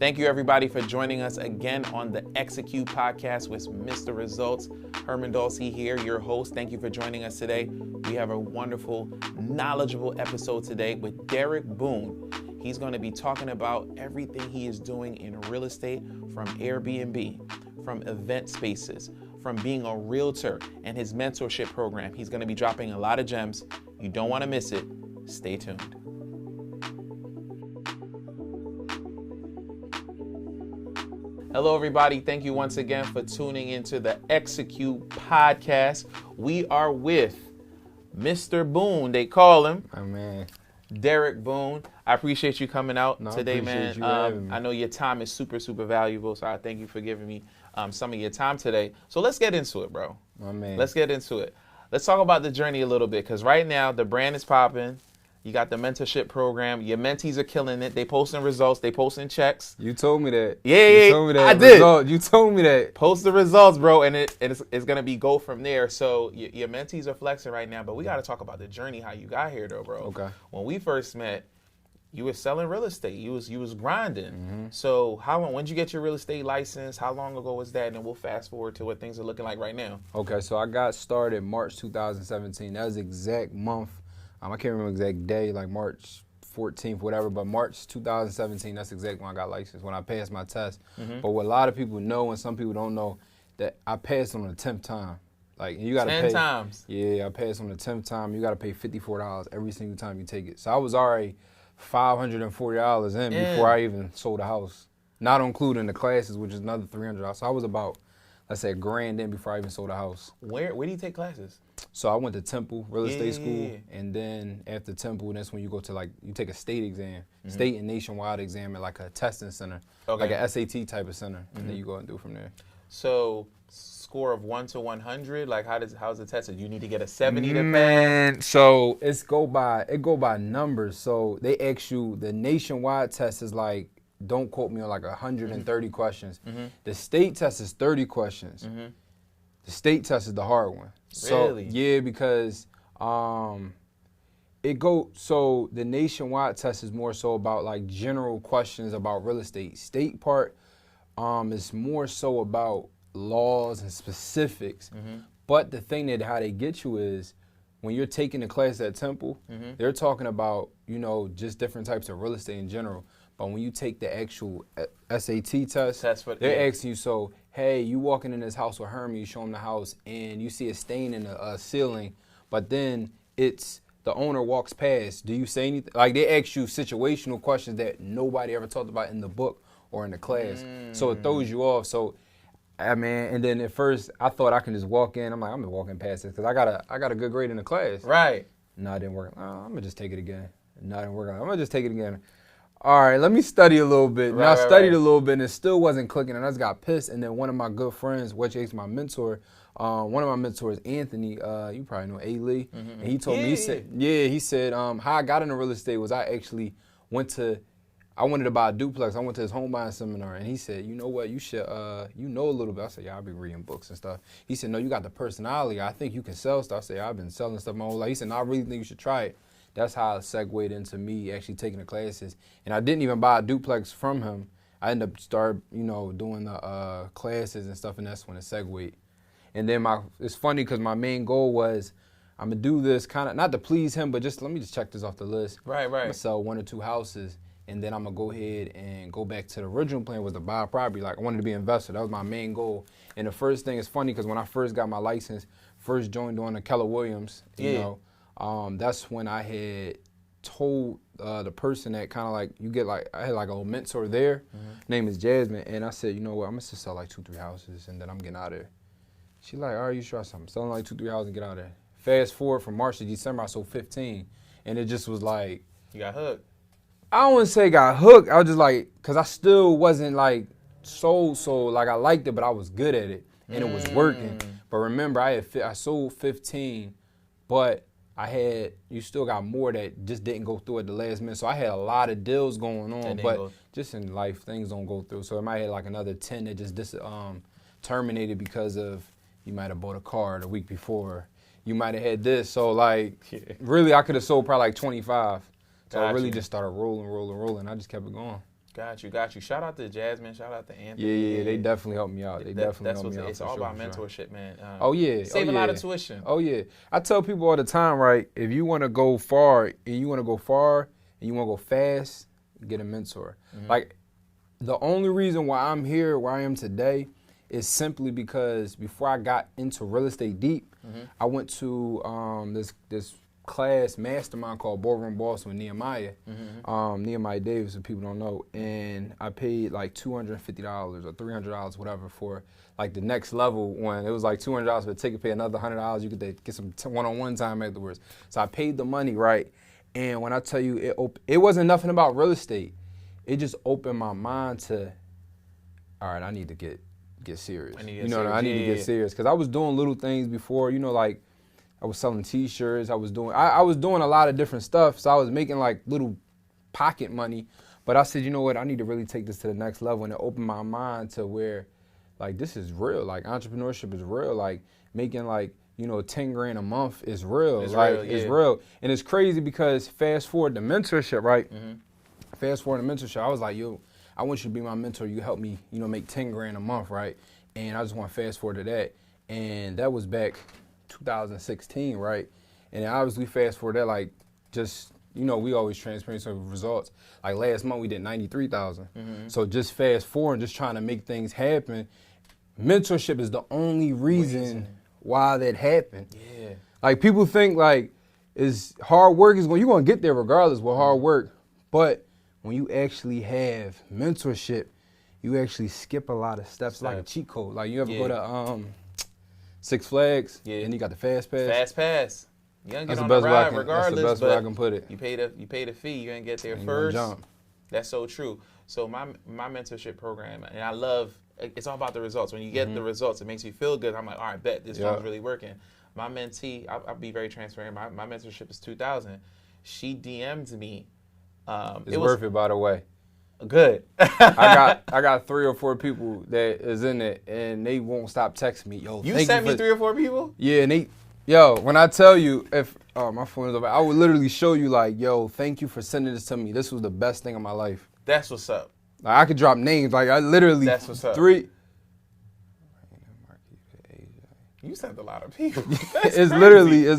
Thank you, everybody, for joining us again on the Execute podcast with Mr. Results. Herman Dulcie here, your host. Thank you for joining us today. We have a wonderful, knowledgeable episode today with Derek Boone. He's going to be talking about everything he is doing in real estate, from Airbnb, from event spaces, from being a realtor, and his mentorship program. He's going to be dropping a lot of gems. You don't want to miss it. Stay tuned. Hello, everybody. Thank you once again for tuning into the Execute podcast. We are with Mr. Boone. They call him. Oh, man. Derek Boone. I appreciate you coming out today, man. I know your time is super, super valuable, so I thank you for giving me some of your time today. So let's get into it, bro. My man. Let's get into it. Let's talk about the journey a little bit, because right now the brand is popping. You got the mentorship program. Your mentees are killing it. They posting results. They posting checks. You told me that. Yeah, you told me that. I did. You told me that. Post the results, bro, and it's going to be go from there. So your mentees are flexing right now, but we got to talk about the journey, how you got here, though, bro. Okay. When we first met, you were selling real estate. You was grinding. Mm-hmm. So how long? When did you get your real estate license? How long ago was that? And then we'll fast forward to what things are looking like right now. Okay, so I got started March 2017. That was the exact month. I can't remember the exact day, like March 14th, whatever, but March 2017, that's exactly when I got licensed, when I passed my test. Mm-hmm. But what a lot of people know and some people don't know, that I passed on the 10th time. Like, you got to pay. 10 times? Yeah, I passed on the 10th time. You got to pay $54 every single time you take it. So I was already $540 in before I even sold a house, not including the classes, which is another $300. So I was about, let's say, $1,000 in before I even sold a house. Where do you take classes? So I went to Temple Real Estate School, and then after Temple, that's when you go to you take a state exam, state and nationwide exam at like a testing center, like an SAT type of center, and then you go and do from there. So score of 1 to 100, like how's it tested? You need to get a 70 to pass? So it go by numbers. So they ask you, the nationwide test is like, don't quote me on like 130 questions. Mm-hmm. The state test is 30 questions. Mm-hmm. The state test is the hard one. Really? So, yeah, because so the nationwide test is more so about like general questions about real estate. State part is more so about laws and specifics. Mm-hmm. But the thing that how they get you is when you're taking the class at Temple, they're talking about, just different types of real estate in general. But when you take the actual SAT test, they're asking you, so, hey, you walking in this house with Herman, you show him the house, and you see a stain in the ceiling, but then it's the owner walks past. Do you say anything? Like, they ask you situational questions that nobody ever talked about in the book or in the class. So it throws you off. So, and then at first, I thought I can just walk in. I'm like, I'm going to walk in past this because I got a good grade in the class. Right. No, it didn't work. I'm going to just take it again. No, it didn't work. I'm going to just take it again. All right, let me study a little bit. I studied a little bit, and it still wasn't clicking, and I just got pissed. And then one of my good friends, which is my mentor, one of my mentors, Anthony, you probably know A. Lee, and he told me, he said, how I got into real estate was I actually I wanted to buy a duplex. I went to his home buying seminar, and he said, you know what, you should, you know a little bit. I said, yeah, I've been reading books and stuff. He said, no, you got the personality. I think you can sell stuff. I said, I've been selling stuff my whole life. He said, no, I really think you should try it. That's how it segued into me actually taking the classes. And I didn't even buy a duplex from him. I ended up doing the classes and stuff, and that's when it segued. And then it's funny because my main goal was I'm going to do this kind of, not to please him, but let me check this off the list. Right. I'm going to sell 1 or 2 houses, and then I'm going to go ahead and go back to the original plan was to buy a property. Like, I wanted to be an investor. That was my main goal. And the first thing is funny because when I first got my license, first joined on the Keller Williams, that's when I had told the person that kind of like, I had like a little mentor there, name is Jasmine, and I said, you know what, I'm going to sell like 2-3 houses, and then I'm getting out of there. She like, all right, you sure? I'm selling like 2-3 houses and get out of there. Fast forward from March to December, I sold 15, and it just was like. You got hooked. I don't want to say got hooked, I was just like, because I still wasn't like so like I liked it, but I was good at it, and it was working. But remember, I sold 15, but you still got more that just didn't go through at the last minute. So I had a lot of deals going on, but just in life, things don't go through. So I might have like another 10 that just terminated because of you might have bought a car the week before. You might have had this. So really I could have sold probably like 25. So I really just started rolling. I just kept it going. Got you. Shout out to Jasmine. Shout out to Anthony. Yeah, they definitely helped me out. They definitely helped me out. It's all about mentorship, man. Save a lot of tuition. Oh yeah. I tell people all the time, right? If you want to go far and you want to go fast, get a mentor. Mm-hmm. Like the only reason why I'm here, where I am today, is simply because before I got into real estate deep, I went to this class mastermind called Boardroom Boss with Nehemiah. Nehemiah Davis, if people don't know. And I paid like $250 or $300, whatever, for like the next level one. It was like $200 for the ticket, pay another $100. You could get some one-on-one time afterwards. So I paid the money, right? And when I tell you, it wasn't nothing about real estate. It just opened my mind to, all right, I need to get serious. I need to get serious. Because I was doing little things before, like I was selling T-shirts. I was doing a lot of different stuff. So I was making like little pocket money. But I said, you know what? I need to really take this to the next level. And it opened my mind to where, like, this is real. Like, entrepreneurship is real. Like, making like, $10,000 a month is real. It's real. And it's crazy because fast forward to mentorship, right? Fast forward to mentorship, I was like, yo, I want you to be my mentor. You help me, make $10,000 a month, right? And I just want to fast forward to that. And that was back 2016, right? And obviously fast forward that, like, just, we always transparent some results. Like last month we did 93,000. So just fast forward, just trying to make things happen. Mentorship is the only reason why that happened. Yeah. Like people think like is hard work you're going to get there regardless with hard work. But when you actually have mentorship, you actually skip a lot of steps. Like a cheat code. Like you ever go to Six Flags and you got the fast pass? Fast pass. You gotta get on the ride regardless. That's the best way I can put it. You pay the fee. You're gonna get there first. Jump. That's so true. So my mentorship program, and I love. It's all about the results. When you get the results, it makes you feel good. I'm like, all right, bet this one's really working. My mentee, I'll be very transparent. My mentorship is 2,000. She DM'd me. It's worth it, by the way. Good. I got 3 or 4 people that is in it, and they won't stop texting me. Yo, you sent me 3 or 4 people? Yeah, and when I tell you, if my phone is over, I would literally show you like, yo, thank you for sending this to me. This was the best thing of my life. That's what's up. Like I could drop names. Like I literally. That's what's up. 3. You sent a lot of people. It's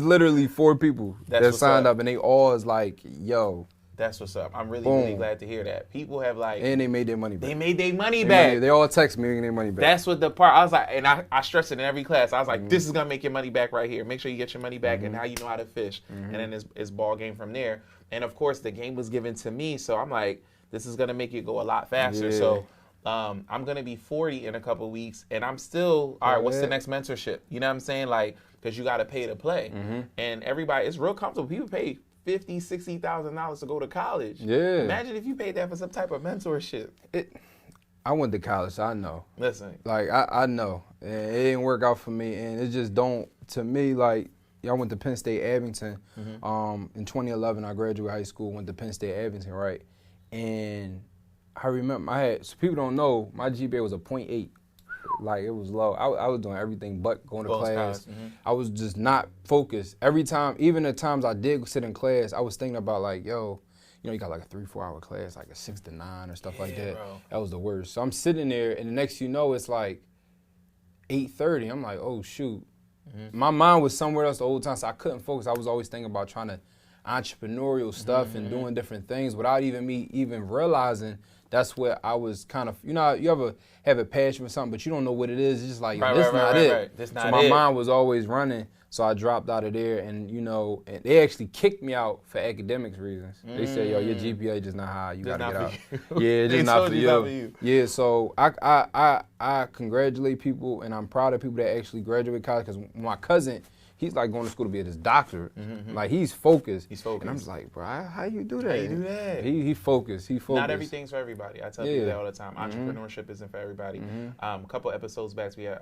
literally 4 people that signed up, and they all is like, yo. That's what's up. I'm really glad to hear that. People have like... And they made their money back. They made their money back. They all text me getting their money back. That's what the part... I was like... And I stressed it in every class. I was like, this is going to make your money back right here. Make sure you get your money back and now you know how to fish. And then it's ball game from there. And of course, the game was given to me. So I'm like, this is going to make it go a lot faster. Yeah. So I'm going to be 40 in a couple weeks. And I'm still... All right, what's the next mentorship? You know what I'm saying? Like, because you got to pay to play. And everybody... It's real comfortable. People pay... $50,000, $60,000 to go to college. Yeah. Imagine if you paid that for some type of mentorship. I went to college, so I know. Listen. Like, I know. And it didn't work out for me. And it just don't, to me, like, I went to Penn State Abington. In 2011, I graduated high school, went to Penn State Abington, right? And I remember, so people don't know, my GPA was a 0.8. Like, it was low. I was doing everything but going to class. I was just not focused. Every time, even the times I did sit in class, I was thinking about like, yo, you got like a 3-4 hour class, like a 6 to 9 or stuff like that. Bro. That was the worst. So I'm sitting there, and the next you know, it's like 8:30. I'm like, oh, shoot. My mind was somewhere else the whole time, so I couldn't focus. I was always thinking about trying to entrepreneurial stuff and doing different things without me realizing that's what I was kind of, you ever have a passion for something, but you don't know what it is. It's just like, this not it. So my mind was always running, so I dropped out of there, and, and they actually kicked me out for academics reasons. They said, yo, your GPA just not high. You got to get out. Yeah, it's just not for you. Yeah, so I congratulate people, and I'm proud of people that actually graduate college, because my cousin, he's like going to school to be his doctor. Like he's focused. And I'm just like, bro, how you do that? How you do that? He focused. Not everything's for everybody. I tell people that all the time. Entrepreneurship isn't for everybody. A couple episodes back, we had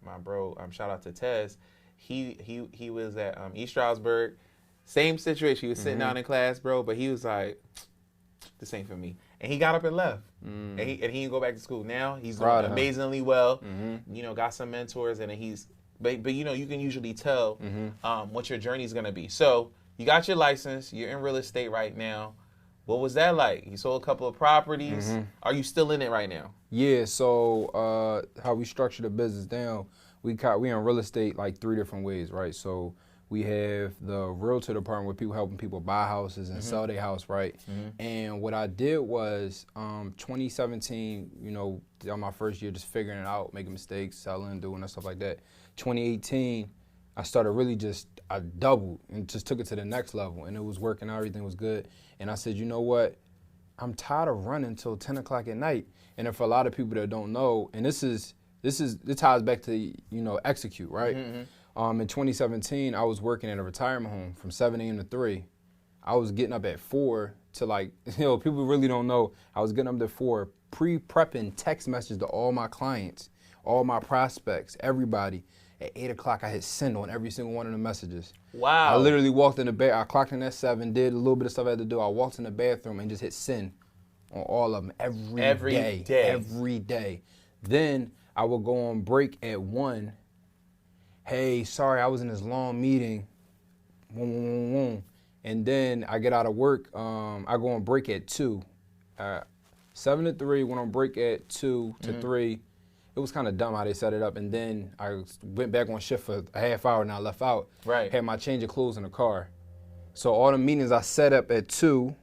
my bro. Shout out to Tez. He was at East Stroudsburg. Same situation. He was sitting down in class, bro, but he was like, this ain't for me. And he got up and left. And he didn't go back to school. Now he's doing amazingly well. Got some mentors, and he's. But you can usually tell what your journey is going to be. So you got your license. You're in real estate right now. What was that like? You sold a couple of properties. Mm-hmm. Are you still in it right now? Yeah, so how we structure the business down, we in real estate like 3 different ways, right? So we have the realtor department where people helping people buy houses and sell their house, right? And what I did was 2017, you know, on my first year just figuring it out, making mistakes, selling, doing and stuff like that. 2018, I started really I doubled and just took it to the next level, and it was working out, everything was good. And I said, you know what? I'm tired of running till 10 o'clock at night. And for a lot of people that don't know, and this ties back to, you know, execute, right? In 2017, I was working at a retirement home from 7 a.m. to 3. I was getting up at 4 to like, you know, people really don't know. I was getting up at 4, pre-prepping text messages to all my clients, all my prospects, everybody. At 8 o'clock, I hit send on every single one of the messages. Wow. I literally walked in the bed. I clocked in at 7, did a little bit of stuff I had to do. I walked in the bathroom and just hit send on all of them every day. Every day. Then I would go on break at 1. Hey, sorry, I was in this long meeting. And then I get out of work. I go on break at 2. 7 to 3, went on break at 2 to 3. It was kind of dumb how they set it up. And then I went back on shift for a half hour and I left out. Right. Had my change of clothes in the car. So all the meetings I set up at 2.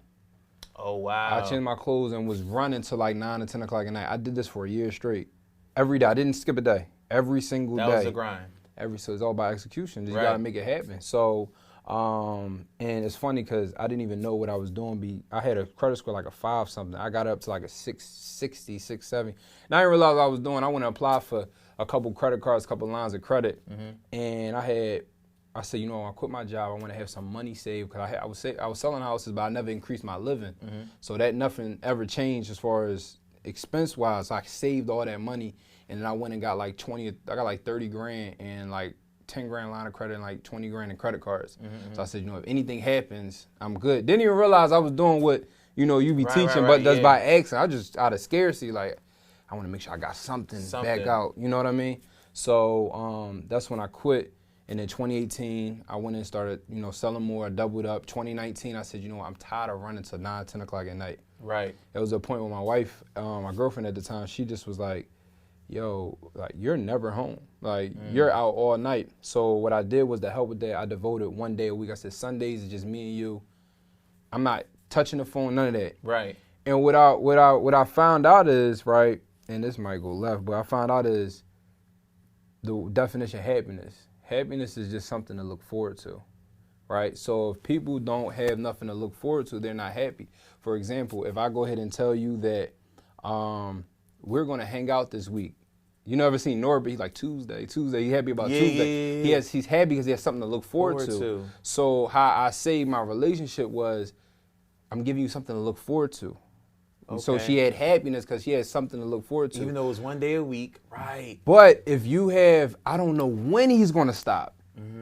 Oh, wow. I changed my clothes and was running till like 9 or 10 o'clock at night. I did this for a year straight. Every day. I didn't skip a day. Every single day. That was the grind. So it's all about execution. You Right. got to make it happen. So, and it's funny because I didn't even know what I was doing. I had a credit score like a 5 something. I got up to like a 660, 670. And I didn't realize what I was doing. I went to apply for a couple credit cards, a couple lines of credit. And I said, you know, I quit my job. I want to have some money saved because I was selling houses, but I never increased my living. So that nothing ever changed as far as expense-wise. So I saved all that money, and then I went and got like 30 grand and like 10 grand line of credit and like 20 grand in credit cards. So I said, you know, if anything happens, I'm good. Didn't even realize I was doing what, you know, you be teaching, but that's by accident. I just, out of scarcity, like, I want to make sure I got something back out. You know what I mean? So that's when I quit. And in 2018, I went and started, you know, selling more. I doubled up. 2019, I said, you know what, I'm tired of running till 9, 10 o'clock at night. Right. It was a point where my wife, my girlfriend at the time, she just was like, yo, like, you're never home. Like, you're out all night. So what I did was to help with that, I devoted 1 day a week. I said, Sundays is just me and you. I'm not touching the phone, none of that. Right. And what I found out is, right, and this might go left, but I found out is the definition of happiness. Happiness is just something to look forward to, right? So if people don't have nothing to look forward to, they're not happy. For example, if I go ahead and tell you that we're going to hang out this week, you never seen Norbert, he's like Tuesday, he's happy about Tuesday. Yeah. He's happy because he has something to look forward to. So how I saved my relationship was I'm giving you something to look forward to. Okay. So she had happiness because she had something to look forward to. Even though it was 1 day a week. Right. But if you have, I don't know when he's going to stop.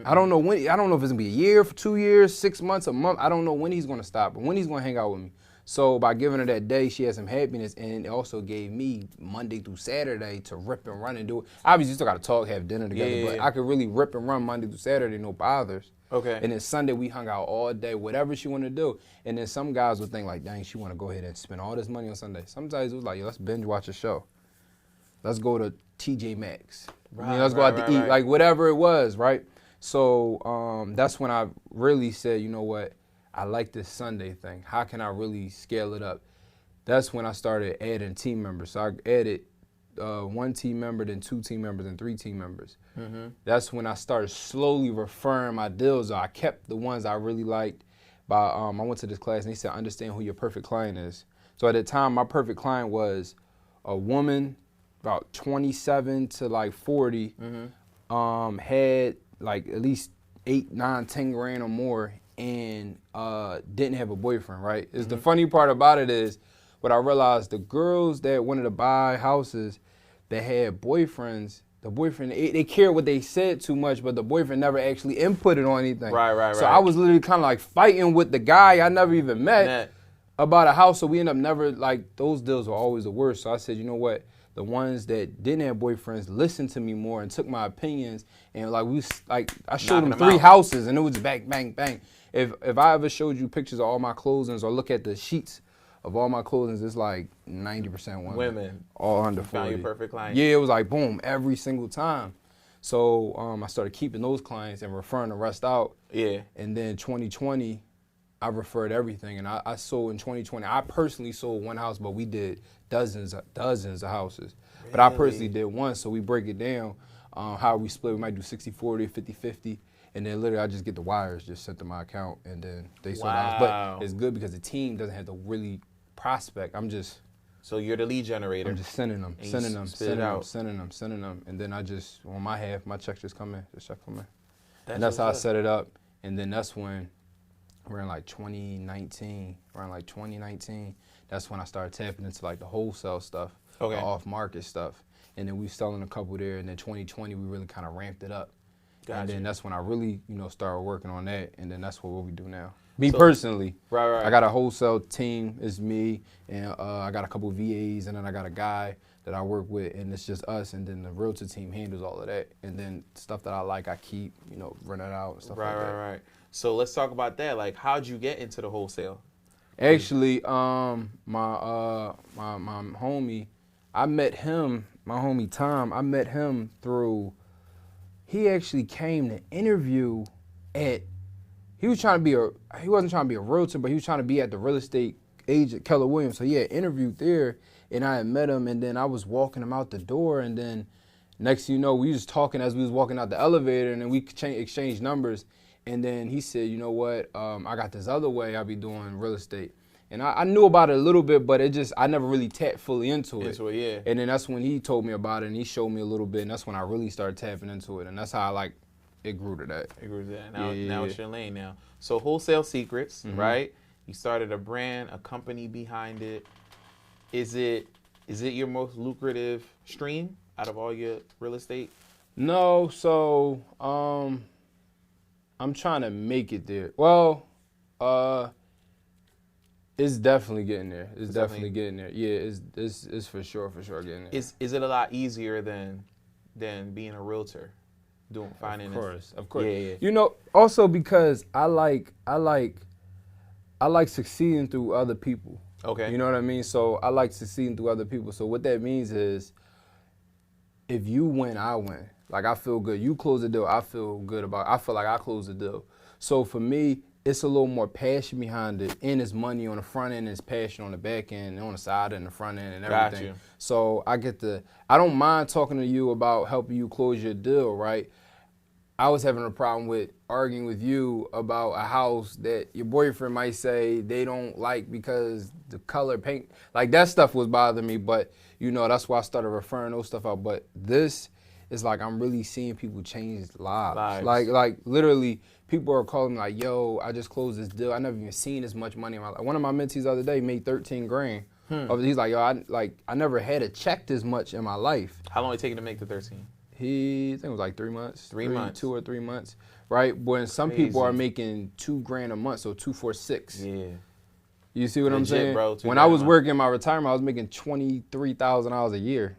I don't know when. I don't know if it's going to be a year, for 2 years, 6 months, a month. I don't know when he's going to stop, but when he's going to hang out with me. So by giving her that day, she had some happiness, and it also gave me Monday through Saturday to rip and run and do it. Obviously, you still got to talk, have dinner together, but I could really rip and run Monday through Saturday, no bothers. Okay. And then Sunday, we hung out all day, whatever she wanted to do. And then some guys would think like, dang, she want to go ahead and spend all this money on Sunday. Sometimes it was like, yo, let's binge watch a show. Let's go to TJ Maxx. Right, let's go out to eat, like whatever it was, right? So that's when I really said, you know what? I like this Sunday thing. How can I really scale it up? That's when I started adding team members. So I added 1 team member, then 2 team members, and 3 team members. That's when I started slowly referring my deals. I kept the ones I really liked. I went to this class, and they said, understand who your perfect client is. So at the time, my perfect client was a woman, about 27 to like 40, had like at least 8, 9, 10 grand or more, and didn't have a boyfriend, right? The funny part about it is, what I realized, the girls that wanted to buy houses that had boyfriends, the boyfriend, they cared what they said too much, but the boyfriend never actually inputted on anything. Right. So I was literally kind of like fighting with the guy I never even met about a house, so we ended up never, like, those deals were always the worst. So I said, you know what? the ones that didn't have boyfriends listened to me more and took my opinions, and I showed them 3 houses, and it was bang, bang, bang. If I ever showed you pictures of all my clothings or look at the sheets of all my clothings, it's like 90% women. All under 40. Found your perfect client. Yeah, it was like boom every single time. So I started keeping those clients and referring the rest out. Yeah. And then 2020, I referred everything, and I sold in 2020. I personally sold 1 house, but we did dozens of houses. Really? But I personally did 1, so we break it down. How we split, we might do 60-40, 50-50. And then literally I just get the wires just sent to my account, and then they sold the house. But it's good because the team doesn't have to really prospect. So you're the lead generator. I'm just sending them. And then I just, on my half, my check just come in. And that's how I set it up. And then that's when, around like 2019, that's when I started tapping into like the wholesale stuff, the off-market stuff. And then we selling a couple there. And then 2020, we really kind of ramped it up. Gotcha. And then that's when I really, started working on that. And then that's what we do now. Me personally, right. I got a wholesale team. It's me, and I got a couple VAs, and then I got a guy that I work with, and it's just us. And then the realtor team handles all of that. And then stuff that I like, I keep, run it out and stuff like that. Right. So let's talk about that. Like, how'd you get into the wholesale? Actually, my homie, I met him. My homie Tom, I met him through. He actually came to interview at. He wasn't trying to be a realtor, but he was trying to be at the real estate agent, Keller Williams. So he had interviewed there, and I had met him, and then I was walking him out the door, and then next thing you know, we was talking as we was walking out the elevator, and then we exchanged numbers, and then he said, you know what, I got this other way I be doing real estate. And I knew about it a little bit, but I never really tapped fully into it. Yeah. And then that's when he told me about it, and he showed me a little bit, and that's when I really started tapping into it, and that's how it grew to that. Now it's your lane now. So Wholesale Secrets, right? You started a brand, a company behind it. Is it your most lucrative stream out of all your real estate? No, so I'm trying to make it there. Well, it's definitely getting there. It's definitely getting there. Yeah, it's for sure getting there. Is it a lot easier than being a realtor? Doing finance. Of course. Yeah. Also because I like succeeding through other people. Okay. You know what I mean? So I like succeeding through other people. So what that means is, if you win, I win. Like, I feel good. You close the deal, I feel like I close the deal. So for me, it's a little more passion behind it, and it's money on the front end, and it's passion on the back end, and on the side and the front end and everything. Got you. So I don't mind talking to you about helping you close your deal, right? I was having a problem with arguing with you about a house that your boyfriend might say they don't like because the color paint, like that stuff was bothering me, but that's why I started referring those stuff out. But this is like, I'm really seeing people change lives. Like literally people are calling me like, yo, I just closed this deal. I never even seen this much money in my life. One of my mentees the other day made $13,000. He's like, yo, I never had a check this much in my life. How long did it take you to make the 13? I think it was like 3 months. 3 months. 2 or 3 months, right? When some people are making $2,000 a month, so 2, 4, 6. Yeah. You see what I'm saying? Bro, when I was working my retirement, I was making $23,000 a year.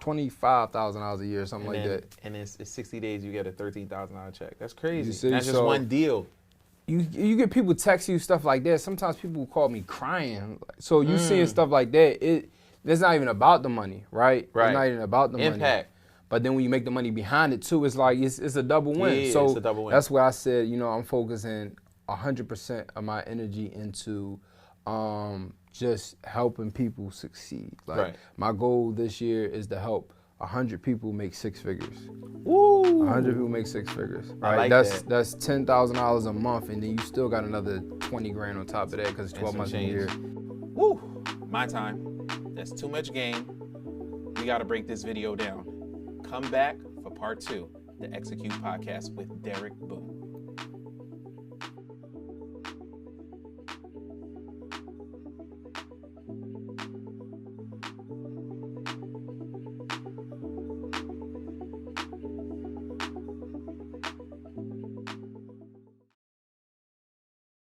$25,000 a year, something like that. And it's 60 days, you get a $13,000 check. That's crazy. See, that's just one deal. You get people text you stuff like that. Sometimes people call me crying. So you seeing stuff like that, it's not even about the money, right? It's not even about the money. Impact. But then when you make the money behind it too, it's like it's a double win. Yeah, so it's a double win. That's why I said, I'm focusing 100% of my energy into just helping people succeed. Like my goal this year is to help 100 people make 6 figures. Woo! 100 people make 6 figures. Right? I like that's $10,000 a month, and then you still got another $20,000 on top of that because it's 12 months a year. Woo! My time. That's too much game. We got to break this video down. Come back for part 2, the Execute Podcast with Derek Boone.